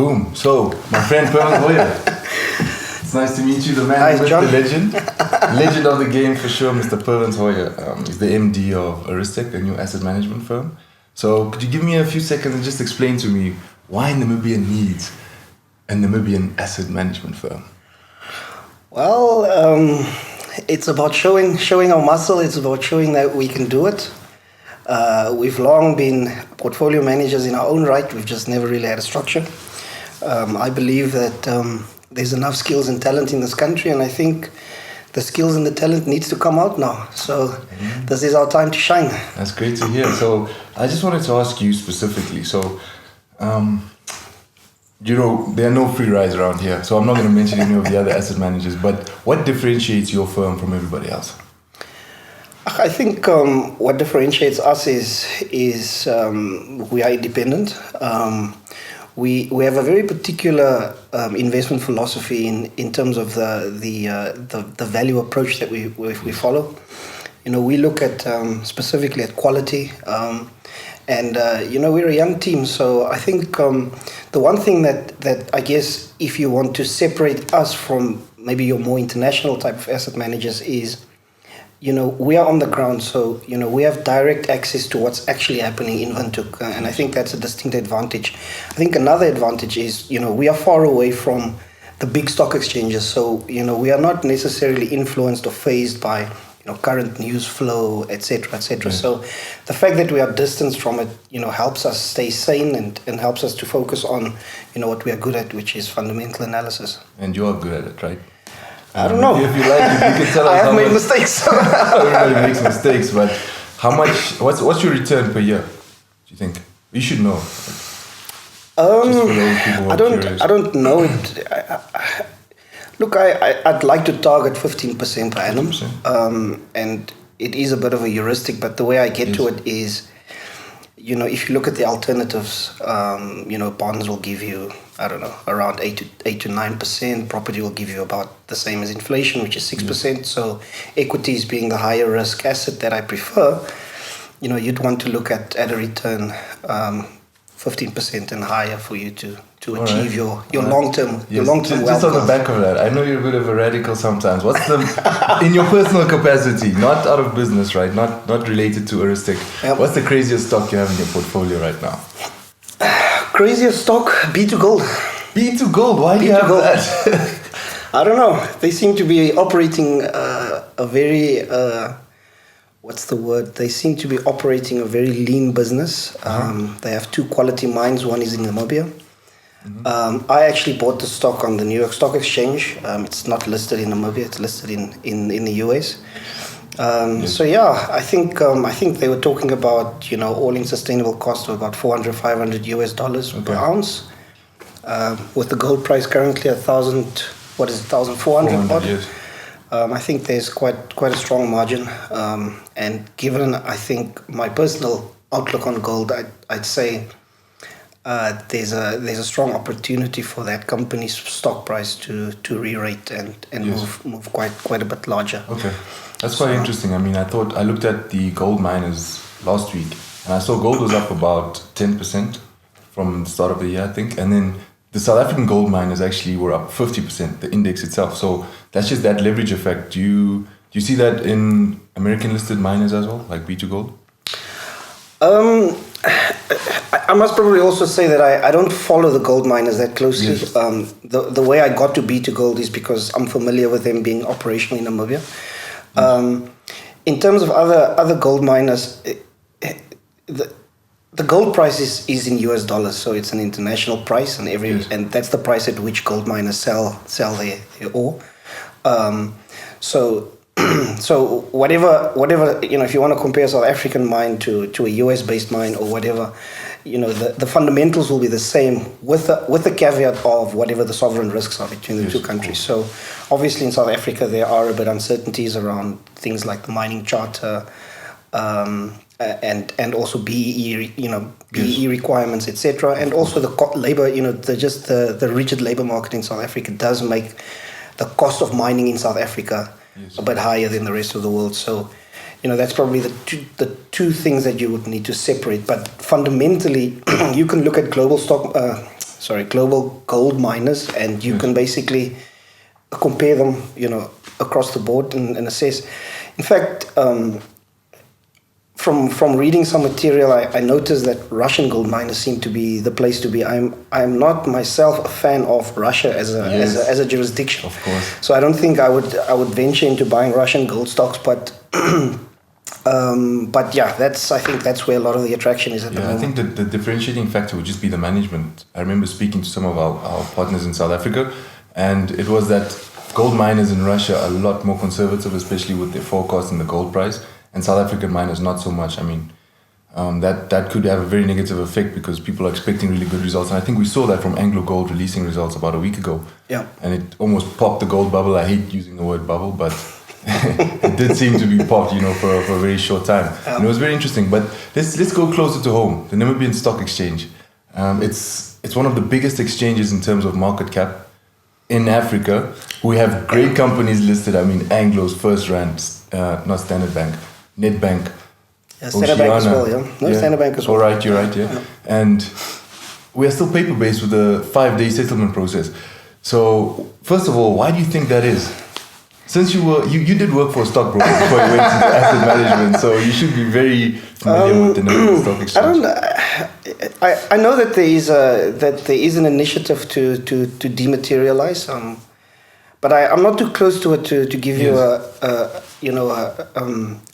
Boom. So, my friend Purvance Heuer. It's nice to meet you, the man Hi, with John. the legend. Legend of the game for sure, Mr. Purvance Heuer. He's the MD of Arysteq, a new asset management firm. So, could you give me a few seconds and just explain to me why Namibia needs a Namibian asset management firm? Well, it's about showing our muscle. It's about showing that we can do it. We've long been portfolio managers in our own right. We've just never really had a structure. I believe that there's enough skills and talent in this country, and I think the skills and the talent needs to come out now. So this is our time to shine. That's great to hear. So I just wanted to ask you specifically. So, there are no free rides around here. So I'm not going to mention any of the other asset managers. But what differentiates your firm from everybody else? I think what differentiates us is we are independent. We have a very particular investment philosophy in terms of the value approach that we follow. We look at specifically at quality, and we're a young team. So I think the one thing that I guess if you want to separate us from maybe your more international type of asset managers is, we are on the ground, so we have direct access to what's actually happening in Windhoek, and I think that's a distinct advantage. I think another advantage is we are far away from the big stock exchanges, so we are not necessarily influenced or phased by current news flow, etc., etc. Right. So the fact that we are distanced from it, helps us stay sane and helps us to focus on what we are good at, which is fundamental analysis. And you're good at it, right? I don't know. If you can tell us I have how made much- mistakes. Everybody makes mistakes, but how much? What's your return per year? Do you think you should know? Just for those people who are curious. I don't know it. Look, I'd like to target 15% per annum, 15%. and it is a bit of a heuristic. But the way I get to it is, if you look at the alternatives, bonds will give you, I don't know, around 8 to 9%. Property will give you about the same as inflation, which is 6%. So equities being the higher risk asset that I prefer, you'd want to look at a return 15% and higher for you to achieve your long-term wealth Just on the goals. back of that, I know you're a bit of a radical sometimes. What's the in your personal capacity, not out of business, right? Not related to Arysteq. Yep. What's the craziest stock you have in your portfolio right now? Craziest stock, B2 Gold. B2 Gold. Why do you B2 have Gold. that? I don't know. They seem to be operating a very what's the word? They seem to be operating a very lean business. They have 2 quality mines. One is in Namibia. I actually bought the stock on the New York Stock Exchange. It's not listed in Namibia. It's listed in the US. So yeah, I think they were talking about all-in sustainable cost of about $400-500 per ounce. With the gold price currently at 1,400 odd. Yes. I think there's quite a strong margin, and given I think my personal outlook on gold, I'd say there's a strong opportunity for that company's stock price to re-rate and Yes. move quite a bit larger. Okay, that's quite interesting. I mean, I looked at the gold miners last week, and I saw gold was up about 10% from the start of the year, I think, and then the South African gold miners actually were up 50%, the index itself. So that's just that leverage effect. Do you see that in American listed miners as well, like B2 Gold? I must probably also say that I don't follow the gold miners that closely. Yes. The way I got to B2 Gold is because I'm familiar with them being operational in Namibia. In terms of other gold miners, the gold price is in US dollars, so it's an international price, and Yes. and that's the price at which gold miners sell their ore. So whatever if you want to compare South African mine to a US based mine or whatever, the fundamentals will be the same with the caveat of whatever the sovereign risks are between the Yes, two of countries. course. So obviously in South Africa there are a bit uncertainties around things like the mining charter, and also BEE requirements, etc. And also the labor, the rigid labor market in South Africa does make the cost of mining in South Africa Yes. a bit higher than the rest of the world. So, that's probably the two things that you would need to separate. But fundamentally, you can look at global global gold miners, and you can basically compare them, across the board and assess. In fact, from reading some material, I noticed that Russian gold miners seem to be the place to be. I'm not myself a fan of Russia as a jurisdiction. Of course. So I don't think I would venture into buying Russian gold stocks, but yeah, I think that's where a lot of the attraction is at the moment. I think the differentiating factor would just be the management. I remember speaking to some of our partners in South Africa, and it was that gold miners in Russia are a lot more conservative, especially with their forecast and the gold price, and South African miners not so much. I mean, that could have a very negative effect because people are expecting really good results, and I think we saw that from Anglo Gold releasing results about a week ago. Yeah. And it almost popped the gold bubble. I hate using the word bubble, but it did seem to be popped, for a very short time. And it was very interesting. But let's go closer to home. The Namibian Stock Exchange. It's one of the biggest exchanges in terms of market cap in Africa. We have great companies listed. I mean, Anglo's, First Rand, not Standard Bank, Nedbank. Yeah, Standard Bank as well, yeah. No, Standard Bank as well. All right, you're right, yeah. And we are still paper-based with a 5-day settlement process. So, first of all, why do you think that is? Since you did work for a stockbroker before you went into asset management, so you should be very familiar with the Namibian Stock Exchange. I know that there is an initiative to dematerialize, but I'm not too close to it to give you a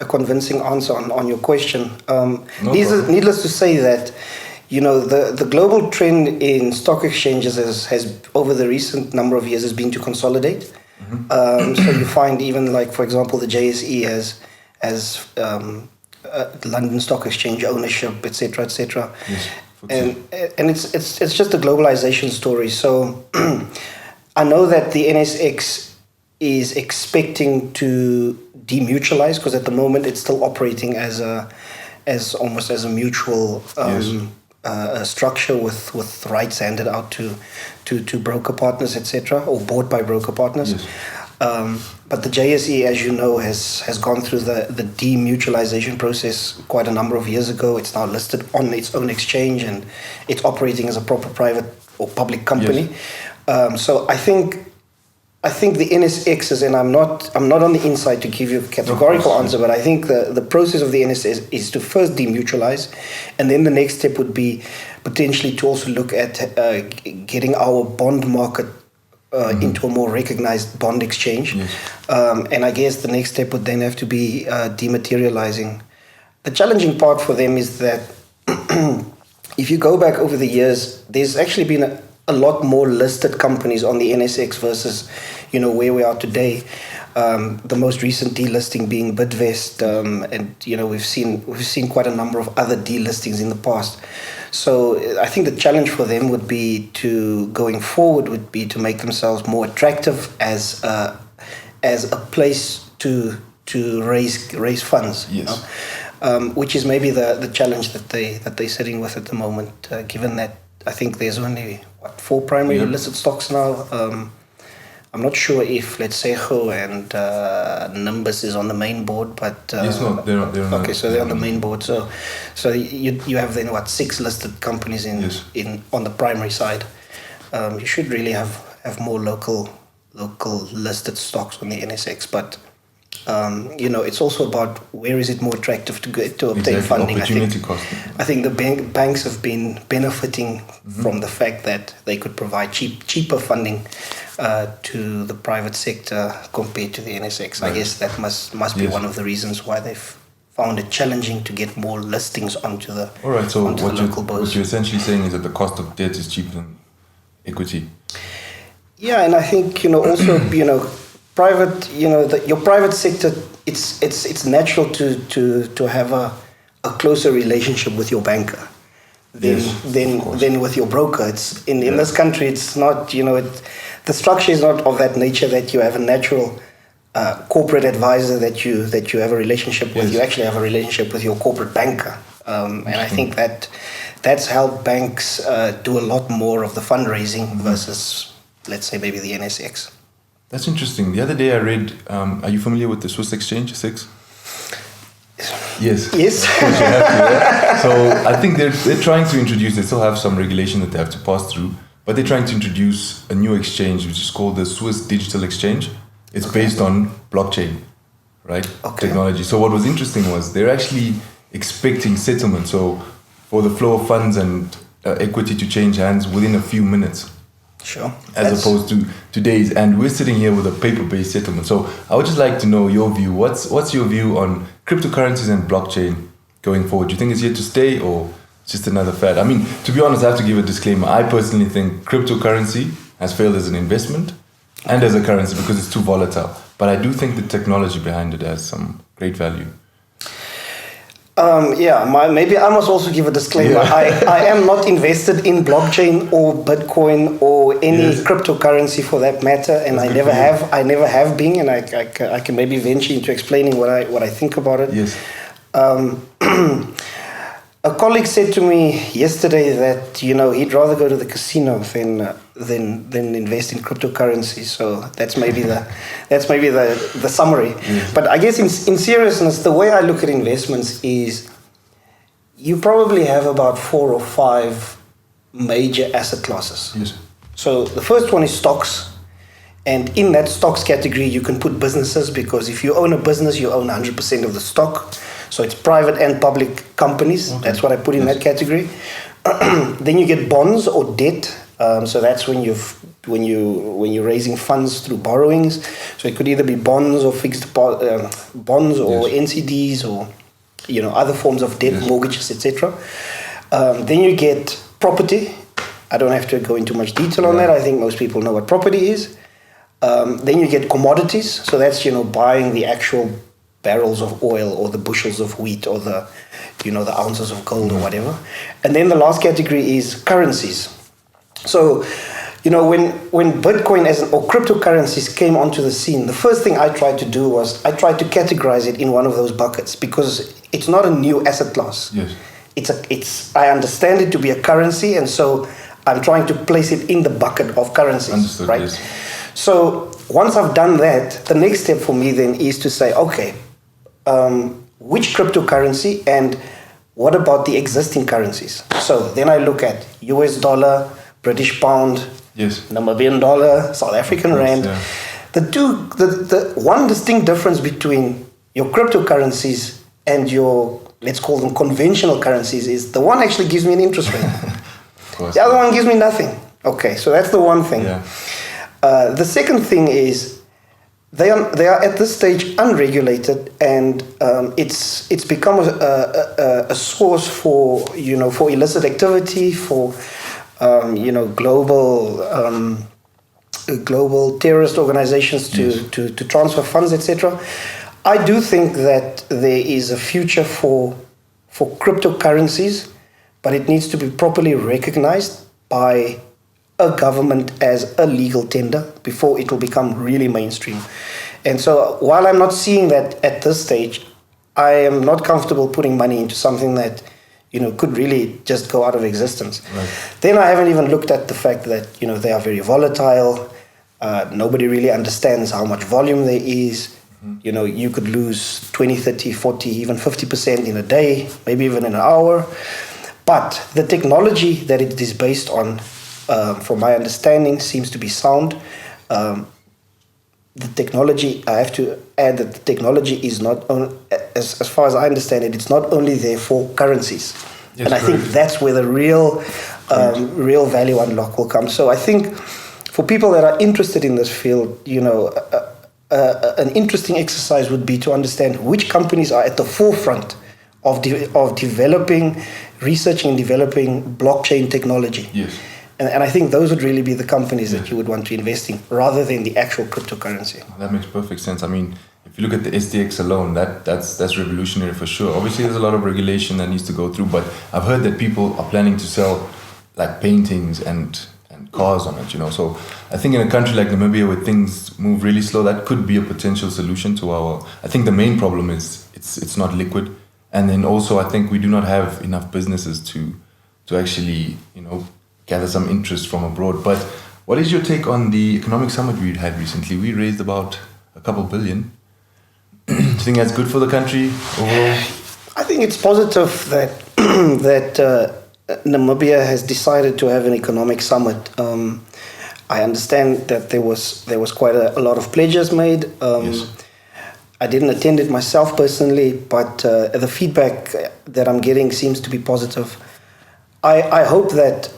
convincing answer on your question. Needless to say that the global trend in stock exchanges has over the recent number of years has been to consolidate. So you find even like, for example, the JSE as London Stock Exchange ownership, etc., etc. Yes, and it's just a globalization story. So I know that the NSX is expecting to demutualize because at the moment it's still operating as almost as a mutual structure with rights handed out to broker partners, etc., or bought by broker partners. Yes. But the JSE, as you know, has gone through the demutualization process quite a number of years ago. It's now listed on its own exchange and it's operating as a proper private or public company. Yes. So I think the NSX is, and I'm not on the inside to give you a categorical answer, but I think the process of the NSX is to first demutualize, and then the next step would be potentially to also look at getting our bond market into a more recognized bond exchange. Yes. And I guess the next step would then have to be dematerializing. The challenging part for them is that if you go back over the years, there's actually been a lot more listed companies on the NSX versus, where we are today. The most recent delisting being Bidvest, and we've seen quite a number of other delistings in the past. So I think the challenge for them would be going forward would be to make themselves more attractive as a place to raise funds. Yes. Which is maybe the challenge that they're sitting with at the moment, given that I think there's only 4 primary listed stocks now. I'm not sure if, let's say, Ho and Nimbus is on the main board, but yes, no, they're not. Okay, so they're on the main board. So you have then 6 listed companies on the primary side. You should really have more local listed stocks on the NSX, but it's also about where is it more attractive to obtain funding. Opportunity cost. I think the banks have been benefiting from the fact that they could provide cheaper funding to the private sector compared to the NSX. Right. I guess that must be one of the reasons why they've found it challenging to get more listings onto the All right, so local bourse. What you're essentially saying is that the cost of debt is cheaper than equity. Yeah, and I think also private, your private sector, it's natural to have a closer relationship with your banker than with your broker. It's in this country, it's not, the structure is not of that nature that you have a natural corporate advisor that you have a relationship with. You actually have a relationship with your corporate banker, and I think that's helped banks do a lot more of the fundraising versus, let's say, maybe the NSX. That's interesting. The other day I read, are you familiar with the Swiss Exchange, SIX? Yes. Yes. Of course you have to, yeah? So I think they're trying to introduce, they still have some regulation that they have to pass through, but they're trying to introduce a new exchange, which is called the Swiss Digital Exchange. It's based on blockchain, right? Technology. So what was interesting was they're actually expecting settlement. So for the flow of funds and equity to change hands within a few minutes. Sure. As opposed to today's, and we're sitting here with a paper-based settlement. So I would just like to know your view. What's your view on cryptocurrencies and blockchain going forward? Do you think it's here to stay, or just another fad? I mean, to be honest, I have to give a disclaimer. I personally think cryptocurrency has failed as an investment and as a currency because it's too volatile. But I do think the technology behind it has some great value. Maybe I must also give a disclaimer. Yeah. I am not invested in blockchain or Bitcoin or any cryptocurrency for that matter, and I never have been, and I can maybe venture into explaining what I think about it. Yes. A colleague said to me yesterday that he'd rather go to the casino than invest in cryptocurrency. So that's maybe the summary. Yes. But I guess in seriousness, the way I look at investments is you probably have about 4 or 5 major asset classes. Yes. So the first one is stocks. And in that stocks category, you can put businesses, because if you own a business, you own 100% of the stock. So it's private and public companies. Okay. That's what I put in that category. Then you get bonds or debt. So that's when you're raising funds through borrowings. So it could either be bonds or fixed bonds or NCDs or other forms of debt, mortgages, etc. Then you get property. I don't have to go into much detail on that. I think most people know what property is. Then you get commodities. So that's buying the actual barrels of oil or the bushels of wheat or the ounces of gold or whatever. And then the last category is currencies. So when Bitcoin or cryptocurrencies came onto the scene, the first thing I tried to do was I tried to categorize it in one of those buckets, because it's not a new asset class. Yes. I understand it to be a currency, and so I'm trying to place it in the bucket of currencies. Understood, right? Yes. So once I've done that, the next step for me then is to say, okay, which cryptocurrency and what about the existing currencies? So then I look at US dollar, British pound, Namibian dollar, South African rand. Yeah. The one distinct difference between your cryptocurrencies and your, let's call them conventional currencies, is the one actually gives me an interest rate. The other one gives me nothing. Okay, so that's the one thing. Yeah. The second thing is they are at this stage unregulated, and it's become a source for for illicit activity, for global terrorist organizations to transfer funds, etc. I do think that there is a future for cryptocurrencies, but it needs to be properly recognized by a government as a legal tender before it will become really mainstream. And so while I'm not seeing that at this stage, I am not comfortable putting money into something that could really just go out of existence. Right. Then I haven't even looked at the fact that they are very volatile. Nobody really understands how much volume there is. Mm-hmm. You could lose 20, 30, 40, even 50% in a day, maybe even in an hour. But the technology that it is based on, from my understanding, seems to be sound. The technology, I have to add that the technology is not, as far as I understand it, it's not only there for currencies. Yes, and I think that's where the real value unlock will come. So I think for people that are interested in this field, an interesting exercise would be to understand which companies are at the forefront of developing, researching and developing blockchain technology. Yes. And I think those would really be the companies that you would want to invest in, rather than the actual cryptocurrency. That makes perfect sense. I mean, if you look at the SDX alone, that's revolutionary for sure. Obviously, there's a lot of regulation that needs to go through, but I've heard that people are planning to sell like paintings and cars on it, So I think in a country like Namibia, where things move really slow, that could be a potential solution to our. I think the main problem is it's not liquid, and then also I think we do not have enough businesses to actually gather some interest from abroad. But what is your take on the economic summit we had recently? We raised about a couple billion. Do you think that's good for the country overall? I think it's positive that Namibia has decided to have an economic summit. I understand that there was quite a lot of pledges made. Yes. I didn't attend it myself personally, but the feedback that I'm getting seems to be positive. I hope that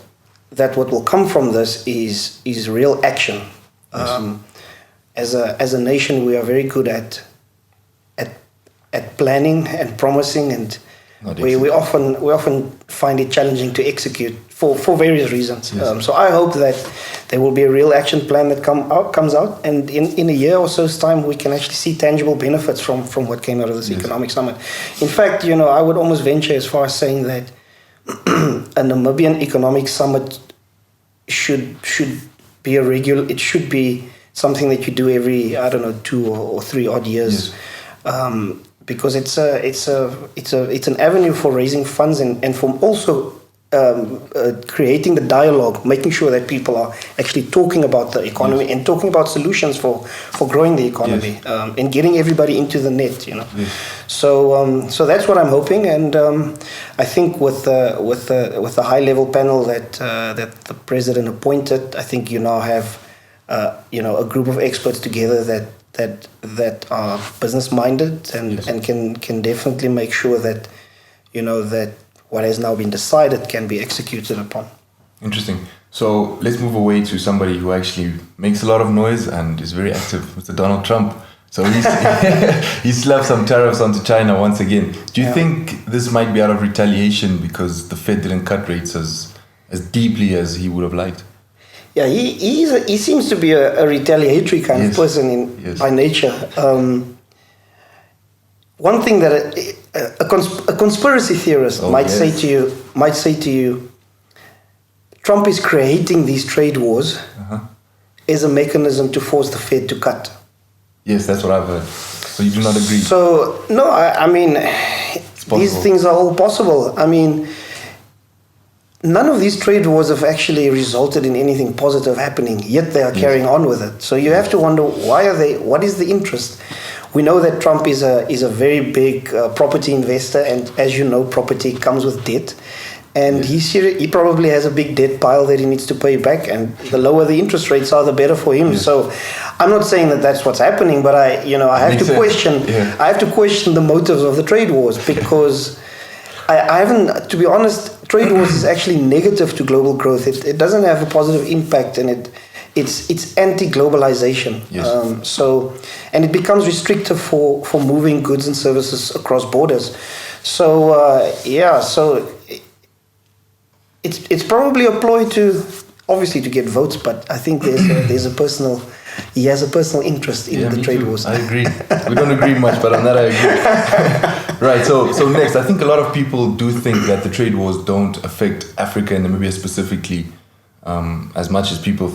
what will come from this is real action. Yes. As a nation, we are very good at planning and promising, and we often find it challenging to execute for various reasons. Yes. So I hope that there will be a real action plan that comes out, and in a year or so's time, we can actually see tangible benefits from what came out of this economic summit. In fact, I would almost venture as far as saying that a Namibian economic summit should be it should be something that you do every, I don't know, 2 or 3 odd years. Yes. Because it's an avenue for raising funds and for also creating the dialogue, making sure that people are actually talking about the economy and talking about solutions for growing the economy, and getting everybody into the net. Yes. So that's what I'm hoping, and I think with the high level panel that the president appointed, I think you now have a group of experts together that are business minded and can definitely make sure that that what has now been decided can be executed upon. Interesting. So let's move away to somebody who actually makes a lot of noise and is very active, Mr. Donald Trump. So he slapped some tariffs onto China once again. Do you think this might be out of retaliation because the Fed didn't cut rates as deeply as he would have liked? Yeah, he seems to be a retaliatory kind of person by nature. One thing that a conspiracy theorist might say to you, Trump is creating these trade wars as a mechanism to force the Fed to cut. Yes, that's what I've heard. So you do not agree? So no, I mean, these things are all possible. I mean, none of these trade wars have actually resulted in anything positive happening, yet they are carrying on with it. So you have to wonder, why are they? What is the interest? We know that Trump is a very big property investor, and as you know, property comes with debt. And he probably has a big debt pile that he needs to pay back, and the lower the interest rates are, the better for him. So I'm not saying that that's what's happening, but I have to question. I have to question the motives of the trade wars, because I haven't, to be honest, trade wars is actually negative to global growth. It doesn't have a positive impact, and it's anti-globalization. And it becomes restrictive for moving goods and services across borders. So it's probably a ploy to get votes, but I think he has a personal interest in the trade wars. I agree. We don't agree much, but on that I agree. Right. So next, I think a lot of people do think that the trade wars don't affect Africa and Namibia specifically as much as people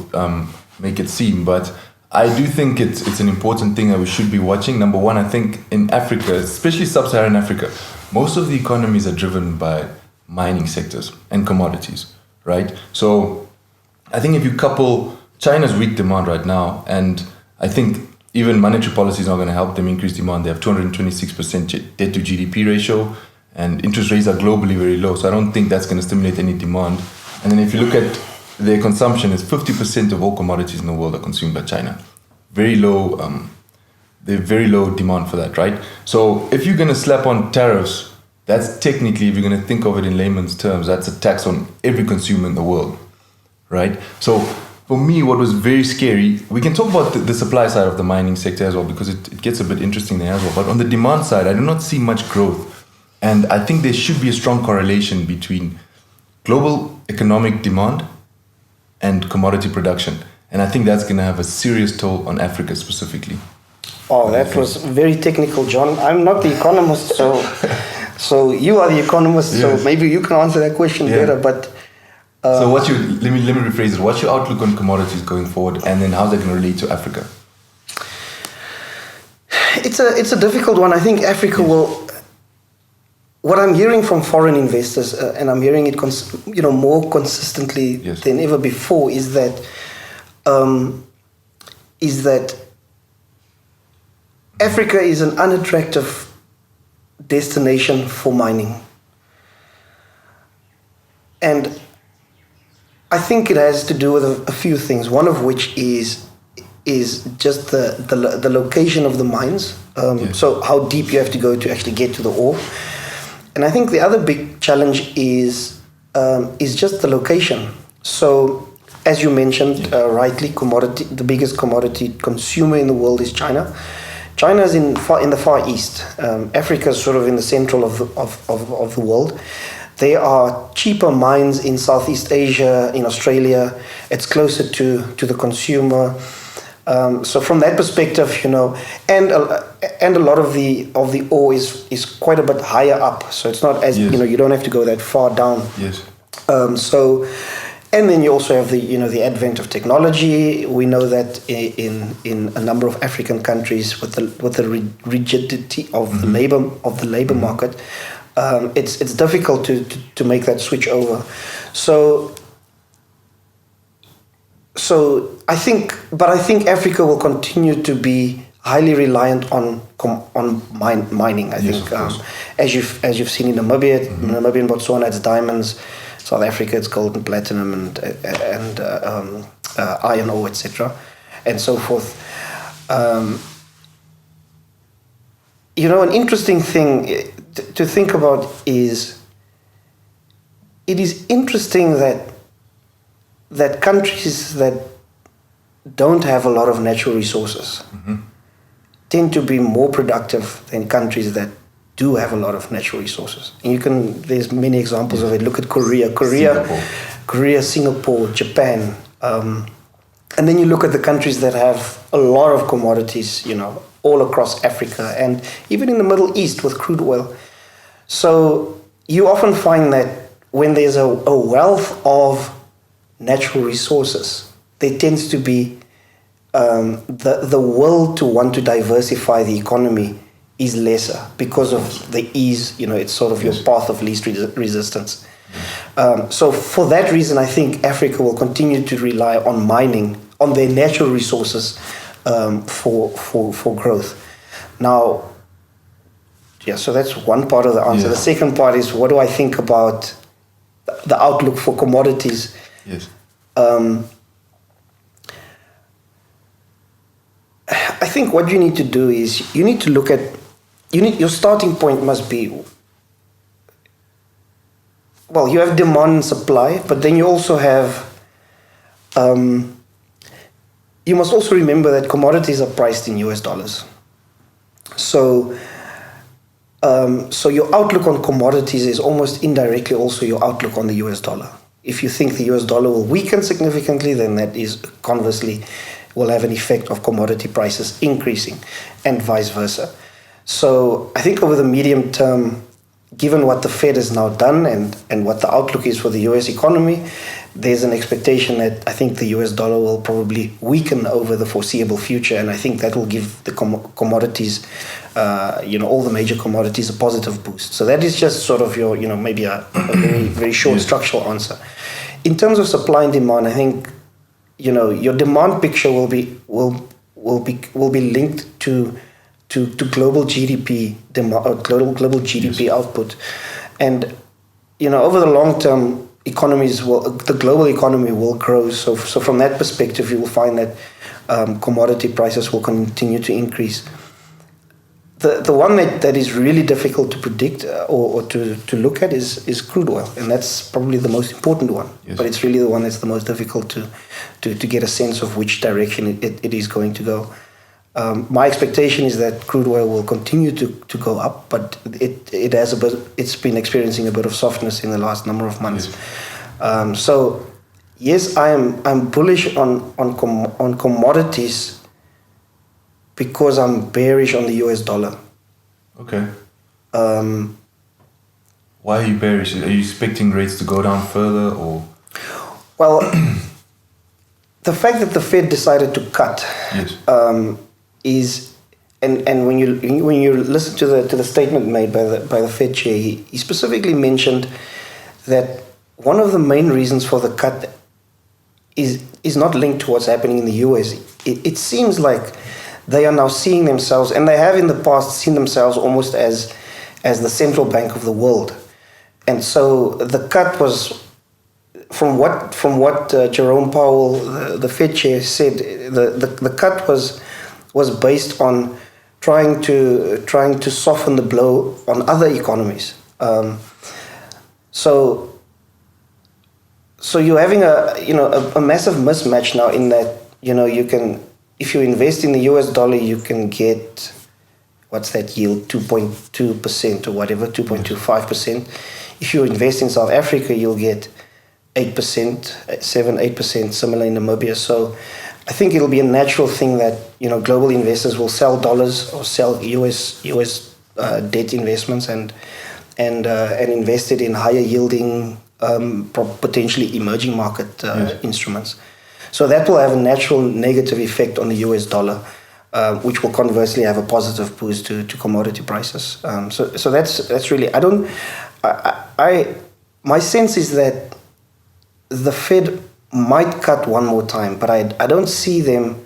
make it seem. But I do think it's an important thing that we should be watching. Number one, I think in Africa, especially sub-Saharan Africa, most of the economies are driven by mining sectors and commodities, right? So I think if you couple China's weak demand right now, and I think even monetary policy is not going to help them increase demand. They have 226% debt to GDP ratio, and interest rates are globally very low. So I don't think that's going to stimulate any demand. And then if you look at their consumption, it's 50% of all commodities in the world are consumed by China. Very low, they have very low demand for that, right? So if you're going to slap on tariffs, that's technically, if you're going to think of it in layman's terms, that's a tax on every consumer in the world, right? So for me, what was very scary, we can talk about the supply side of the mining sector as well, because it gets a bit interesting there as well. But on the demand side, I do not see much growth. And I think there should be a strong correlation between global economic demand and commodity production. And I think that's going to have a serious toll on Africa specifically. Oh, that was very technical, John. I'm not the economist, so you are the economist, so maybe you can answer that question better. But so let me rephrase it. What's your outlook on commodities going forward, and then how's that going to relate to Africa? It's a difficult one. I think Africa will. What I'm hearing from foreign investors, and I'm hearing it more consistently than ever before, is that Africa is an unattractive destination for mining. And I think it has to do with a few things. One of which is just the location of the mines. So how deep you have to go to actually get to the ore. And I think the other big challenge is just the location. So as you mentioned rightly, the biggest commodity consumer in the world is China. China is in the Far East. Africa is sort of in the central of the world. There are cheaper mines in Southeast Asia, in Australia. It's closer to the consumer. So from that perspective, and a lot of the ore is quite a bit higher up. So it's not as you don't have to go that far down. Yes. And then you also have the advent of technology. We know that in a number of African countries, with the rigidity of the labor market, it's difficult to make that switch over. So I think Africa will continue to be highly reliant on mining. I think as you've seen in Namibia, Namibia and Botswana, it's diamonds. South Africa, it's gold and platinum and iron ore, etc., and so forth. An interesting thing to think about is it is interesting that countries that don't have a lot of natural resources tend to be more productive than countries that do have a lot of natural resources. And there's many examples of it. Look at Korea, Singapore, Japan. And then you look at the countries that have a lot of commodities, all across Africa and even in the Middle East with crude oil. So you often find that when there's a wealth of natural resources, there tends to be the will to want to diversify the economy is lesser because of the ease, it's sort of your path of least resistance. So for that reason, I think Africa will continue to rely on mining, on their natural resources for growth. Now, so that's one part of the answer. The second part is, what do I think about the outlook for commodities? Yes. I think what you need to do is you need to look at your starting point must be, well, you have demand and supply, but then you also have you must also remember that commodities are priced in US dollars. So your outlook on commodities is almost indirectly also your outlook on the US dollar. If you think the US dollar will weaken significantly, then that is conversely will have an effect of commodity prices increasing and vice versa. So I think over the medium term, given what the Fed has now done and what the outlook is for the US economy, there's an expectation that I think the US dollar will probably weaken over the foreseeable future, and I think that will give the commodities, all the major commodities, a positive boost. So that is just sort of your, maybe a very, very short structural answer. In terms of supply and demand, I think, your demand picture will be linked to global GDP demand, or global GDP output, and over the long term, the global economy will grow. So from that perspective, you will find that commodity prices will continue to increase. The one that is really difficult to predict or to look at is crude oil, and that's probably the most important one. Yes. But it's really the one that's the most difficult to get a sense of which direction it is going to go. My expectation is that crude oil will continue to go up, but it's been experiencing a bit of softness in the last number of months. Yes. So yes, I'm bullish on commodities because I'm bearish on the US dollar. Okay. Why are you bearish? Are you expecting rates to go down further, or? Well, the fact that the Fed decided to cut is, and when you listen to the statement made by the Fed chair, he specifically mentioned that one of the main reasons for the cut is not linked to what's happening in the US. It seems like they are now seeing themselves, and they have in the past seen themselves almost as the central bank of the world. And so the cut was from what Jerome Powell, the Fed chair, said, the cut was based on trying to soften the blow on other economies. So you're having a massive mismatch now in that, you can, if you invest in the US dollar, you can get, what's that yield, 2.2% or whatever, 2.25%. If you invest in South Africa, you'll get 8%, 7-8%, similar in Namibia. So I think it'll be a natural thing that, global investors will sell dollars or sell US debt investments and invest it in higher yielding, potentially emerging market instruments. So that will have a natural negative effect on the US dollar, which will conversely have a positive boost to commodity prices. So that's really, my sense is that the Fed might cut one more time, but I don't see them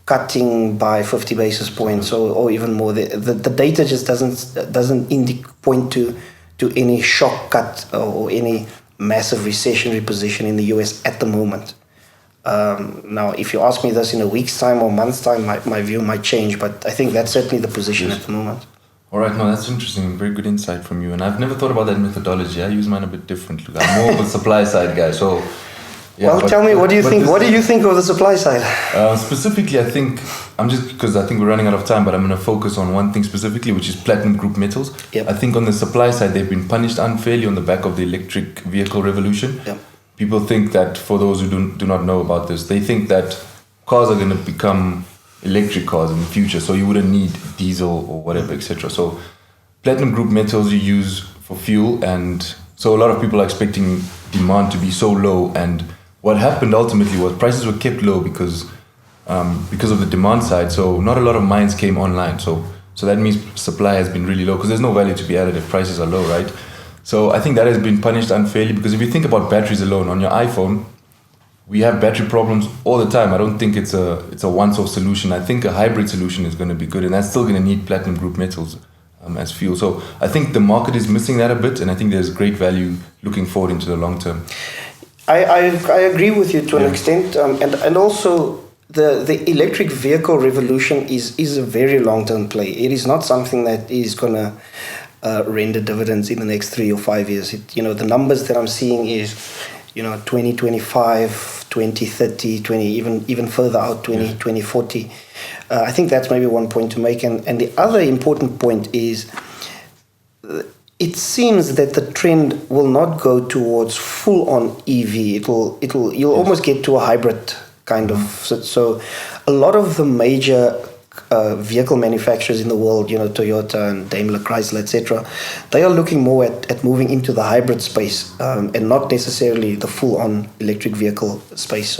cutting by 50 basis points or even more. The data just doesn't point to any shock cut or any massive recessionary position in the US at the moment. Now, if you ask me this in a week's time or month's time, my view might change, but I think that's certainly the position at the moment. All right, no, that's interesting. Very good insight from you. And I've never thought about that methodology. I use mine a bit differently. I'm more of a supply side guy. So, yeah, well, tell me, what do you think? What do you think of the supply side? Specifically, I think because I think we're running out of time, but I'm going to focus on one thing specifically, which is platinum group metals. Yep. I think on the supply side, they've been punished unfairly on the back of the electric vehicle revolution. Yep. People think that, for those who do not know about this, they think that cars are going to become electric cars in the future, so you wouldn't need diesel or whatever, etc. So platinum group metals you use for fuel, and so a lot of people are expecting demand to be so low, and what happened ultimately was prices were kept low because of the demand side. So not a lot of mines came online, so that means supply has been really low because there's no value to be added if prices are low, right? So I think that has been punished unfairly, because if you think about batteries alone on your iPhone, we have battery problems all the time. I don't think it's a once-off solution. I think a hybrid solution is going to be good, and that's still going to need platinum group metals as fuel. So I think the market is missing that a bit, and I think there's great value looking forward into the long term. I agree with you to an extent, and also the electric vehicle revolution is a very long-term play. It is not something that is going to render dividends in the next 3 or 5 years. The numbers that I'm seeing is 2025, 2030, even further out, 2040. I think that's maybe one point to make. And the other important point is, it seems that the trend will not go towards full-on EV. You'll almost get to a hybrid kind of. So a lot of the major vehicle manufacturers in the world, Toyota and Daimler, Chrysler, etc., they are looking more at moving into the hybrid space, and not necessarily the full-on electric vehicle space.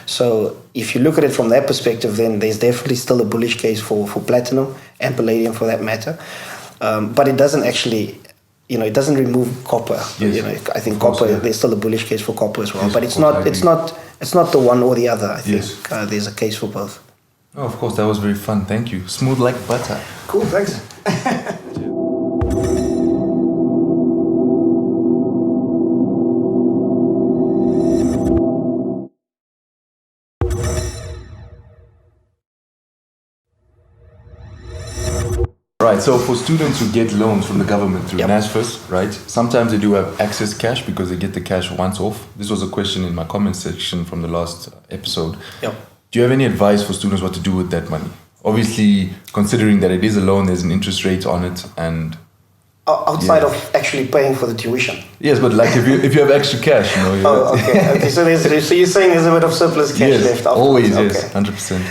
So if you look at it from that perspective, then there's definitely still a bullish case for platinum and palladium for that matter. But it doesn't actually, it doesn't remove copper. Yes. I think copper, there's still a bullish case for copper as well. Yes, but it's not the one or the other. I think there's a case for both. Oh, of course, that was very fun. Thank you. Smooth like butter. Cool, thanks. Right, so for students who get loans from the government through NSFAS, right, sometimes they do have access cash because they get the cash once off. This was a question in my comment section from the last episode. Yep. Do you have any advice for students what to do with that money? Obviously, considering that it is a loan, there's an interest rate on it, and outside of actually paying for the tuition. Yes, but like if you have extra cash, okay. So you're saying there's a bit of surplus cash left. Always, yes, 100%.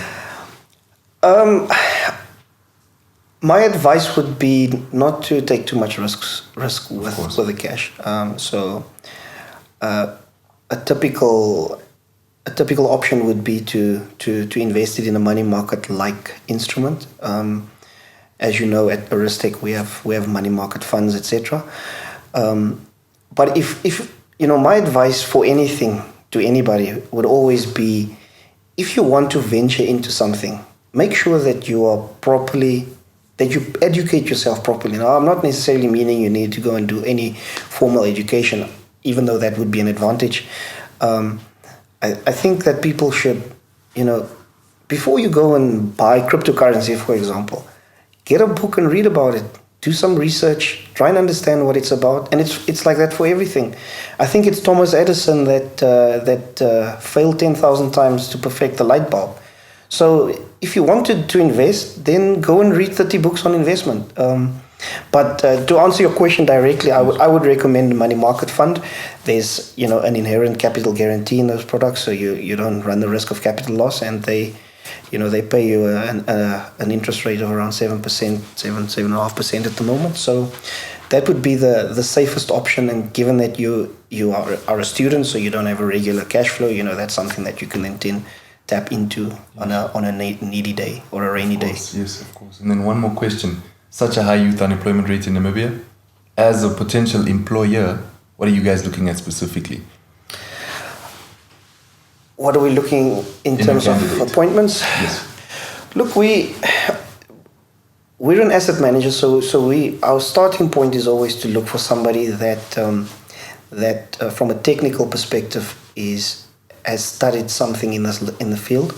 My advice would be not to take too much risk with the cash. So a typical option would be to invest it in a money market like instrument. As you know, at Arysteq we have money market funds, etc. But if my advice for anything to anybody would always be, if you want to venture into something, make sure that you educate yourself properly. Now, I'm not necessarily meaning you need to go and do any formal education. even though that would be an advantage. I think that people should, before you go and buy cryptocurrency, for example, get a book and read about it. Do some research, try and understand what it's about, and it's like that for everything. I think it's Thomas Edison that failed 10,000 times to perfect the light bulb. So if you wanted to invest, then go and read 30 books on investment. But to answer your question directly, I would recommend a money market fund. There's an inherent capital guarantee in those products, so you don't run the risk of capital loss, and they pay you an interest rate of around 7%, 7.5% at the moment. So that would be the safest option. And given that you are a student, so you don't have a regular cash flow, that's something that you can then tap into on a needy day or a rainy day. Yes, of course. And then one more question. Such a high youth unemployment rate in Namibia. As a potential employer, what are you guys looking at specifically? What are we looking in terms of appointments? Yes. Look, we're an asset manager, so our starting point is always to look for somebody that from a technical perspective has studied something in the field.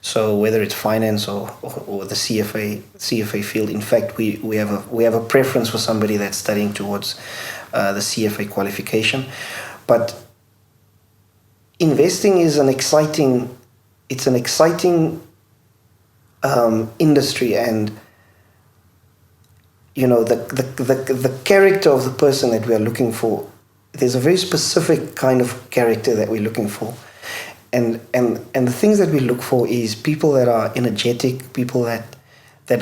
So whether it's finance or the CFA field, in fact, we have a preference for somebody that's studying towards the CFA qualification. But investing is an exciting industry, and the character of the person that we are looking for. There's a very specific kind of character that we're looking for. And the things that we look for is people that are energetic, people that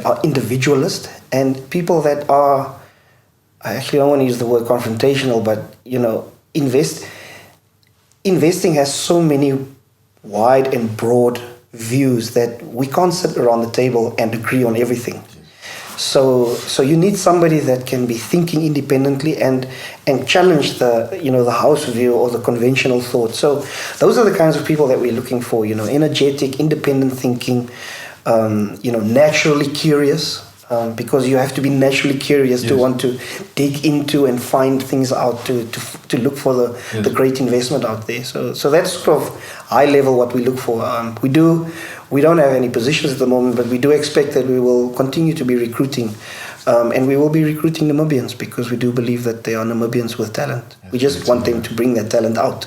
are individualist, and people that are, I actually don't want to use the word confrontational, but investing has so many wide and broad views that we can't sit around the table and agree on everything. So you need somebody that can be thinking independently and challenge the house view or the conventional thought. So those are the kinds of people that we're looking for. Energetic, independent thinking, naturally curious. Because you have to be naturally curious to want to dig into and find things out to look for the great investment out there. So that's sort of high level what we look for. We don't have any positions at the moment, but we do expect that we will continue to be recruiting, and we will be recruiting Namibians because we do believe that they are Namibians with talent. We just want them to bring that talent out.